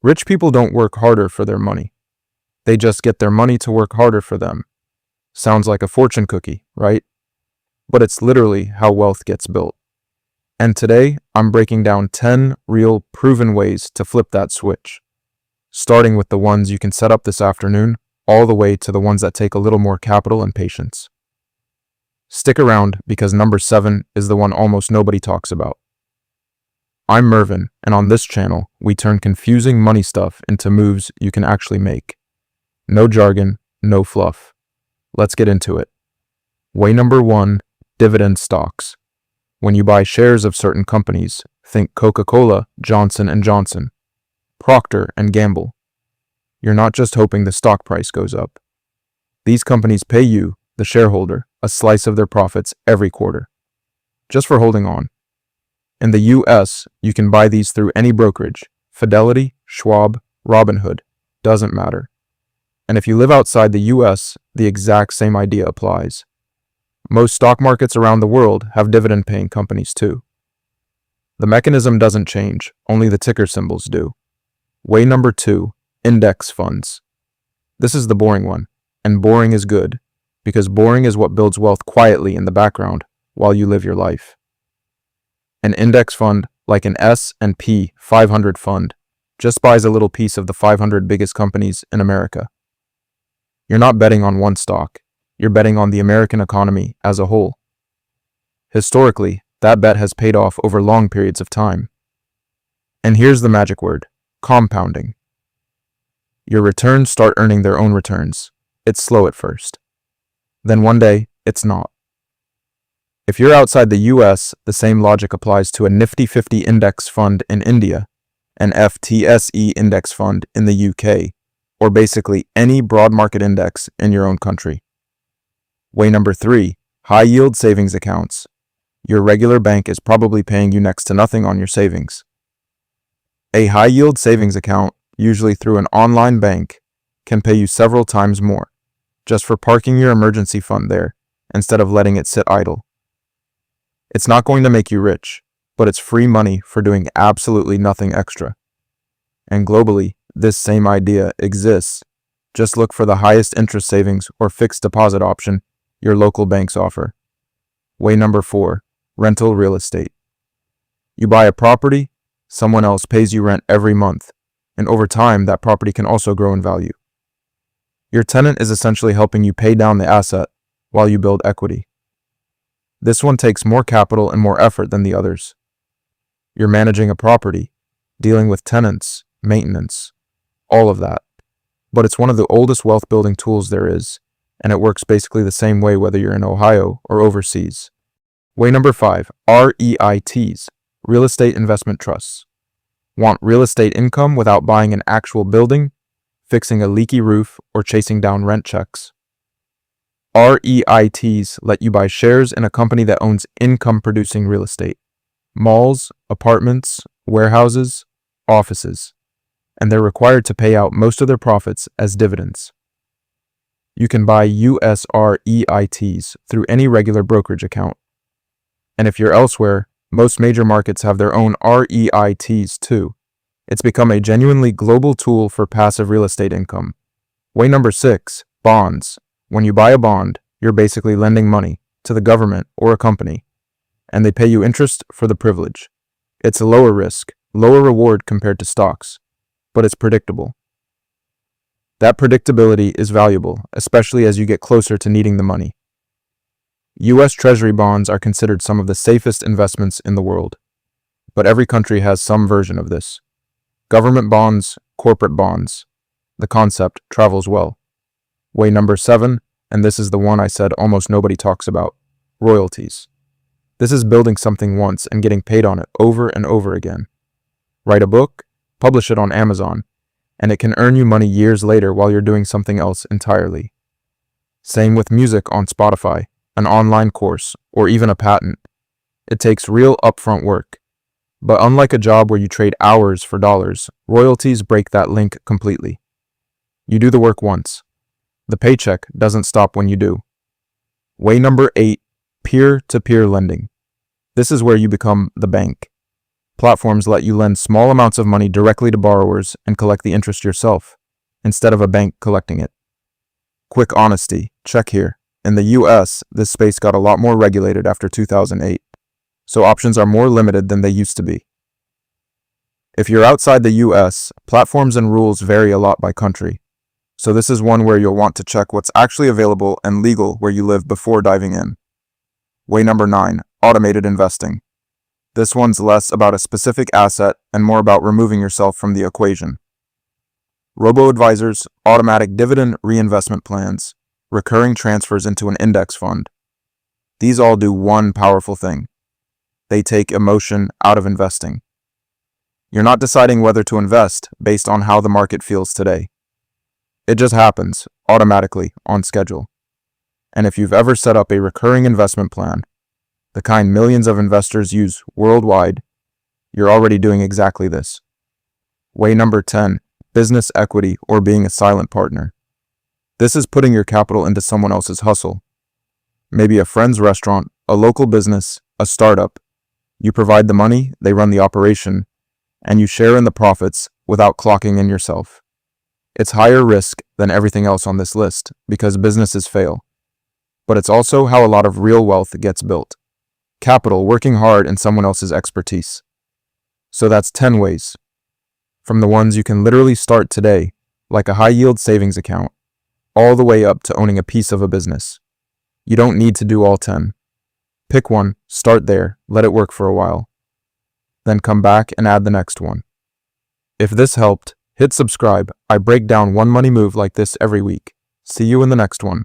Rich people don't work harder for their money. They just get their money to work harder for them. Sounds like a fortune cookie, right? But it's literally how wealth gets built. And today, I'm breaking down 10 real, proven ways to flip that switch. Starting with the ones you can set up this afternoon, all the way to the ones that take a little more capital and patience. Stick around because number 7 is the one almost nobody talks about. I'm Mervin, and on this channel, we turn confusing money stuff into moves you can actually make. No jargon, no fluff. Let's get into it. Way number 1, dividend stocks. When you buy shares of certain companies, think Coca-Cola, Johnson & Johnson, Procter & Gamble. You're not just hoping the stock price goes up. These companies pay you, the shareholder, a slice of their profits every quarter, just for holding on. In the US, you can buy these through any brokerage, Fidelity, Schwab, Robinhood, doesn't matter. And if you live outside the US, the exact same idea applies. Most stock markets around the world have dividend-paying companies too. The mechanism doesn't change, only the ticker symbols do. Way number 2, index funds. This is the boring one, and boring is good, because boring is what builds wealth quietly in the background while you live your life. An index fund, like an S&P 500 fund, just buys a little piece of the 500 biggest companies in America. You're not betting on one stock. You're betting on the American economy as a whole. Historically, that bet has paid off over long periods of time. And here's the magic word, compounding. Your returns start earning their own returns. It's slow at first. Then one day, it's not. If you're outside the US, the same logic applies to a Nifty 50 index fund in India, an FTSE index fund in the UK, or basically any broad market index in your own country. Way number 3, high-yield savings accounts. Your regular bank is probably paying you next to nothing on your savings. A high-yield savings account, usually through an online bank, can pay you several times more, just for parking your emergency fund there, instead of letting it sit idle. It's not going to make you rich, but it's free money for doing absolutely nothing extra. And globally, this same idea exists. Just look for the highest interest savings or fixed deposit option your local banks offer. Way number 4, rental real estate. You buy a property, someone else pays you rent every month, and over time that property can also grow in value. Your tenant is essentially helping you pay down the asset while you build equity. This one takes more capital and more effort than the others. You're managing a property, dealing with tenants, maintenance, all of that. But it's one of the oldest wealth building tools there is, and it works basically the same way whether you're in Ohio or overseas. Way number 5, REITs, real estate investment trusts. Want real estate income without buying an actual building, fixing a leaky roof, or chasing down rent checks? REITs let you buy shares in a company that owns income-producing real estate, malls, apartments, warehouses, offices, and they're required to pay out most of their profits as dividends. You can buy US REITs through any regular brokerage account. And if you're elsewhere, most major markets have their own REITs too. It's become a genuinely global tool for passive real estate income. Way number 6, bonds. When you buy a bond, you're basically lending money to the government or a company, and they pay you interest for the privilege. It's a lower risk, lower reward compared to stocks, but it's predictable. That predictability is valuable, especially as you get closer to needing the money. US Treasury bonds are considered some of the safest investments in the world, but every country has some version of this. Government bonds, corporate bonds. The concept travels well. Way number 7, and this is the one I said almost nobody talks about, royalties. This is building something once and getting paid on it over and over again. Write a book, publish it on Amazon, and it can earn you money years later while you're doing something else entirely. Same with music on Spotify, an online course, or even a patent. It takes real upfront work. But unlike a job where you trade hours for dollars, royalties break that link completely. You do the work once. The paycheck doesn't stop when you do. Way number 8, peer-to-peer lending. This is where you become the bank. Platforms let you lend small amounts of money directly to borrowers and collect the interest yourself, instead of a bank collecting it. Quick honesty, check here. In the US, this space got a lot more regulated after 2008, so options are more limited than they used to be. If you're outside the US, platforms and rules vary a lot by country, so this is one where you'll want to check what's actually available and legal where you live before diving in. Way number 9, automated investing. This one's less about a specific asset and more about removing yourself from the equation. Robo-advisors, automatic dividend reinvestment plans, recurring transfers into an index fund. These all do one powerful thing. They take emotion out of investing. You're not deciding whether to invest based on how the market feels today. It just happens, automatically, on schedule. And if you've ever set up a recurring investment plan, the kind millions of investors use worldwide, you're already doing exactly this. Way number 10, business equity or being a silent partner. This is putting your capital into someone else's hustle. Maybe a friend's restaurant, a local business, a startup. You provide the money, they run the operation, and you share in the profits without clocking in yourself. It's higher risk than everything else on this list because businesses fail. But it's also how a lot of real wealth gets built. Capital working hard in someone else's expertise. So that's 10 ways. From the ones you can literally start today, like a high-yield savings account, all the way up to owning a piece of a business. You don't need to do all 10. Pick one, start there, let it work for a while. Then come back and add the next one. If this helped, hit subscribe. I break down one money move like this every week. See you in the next one.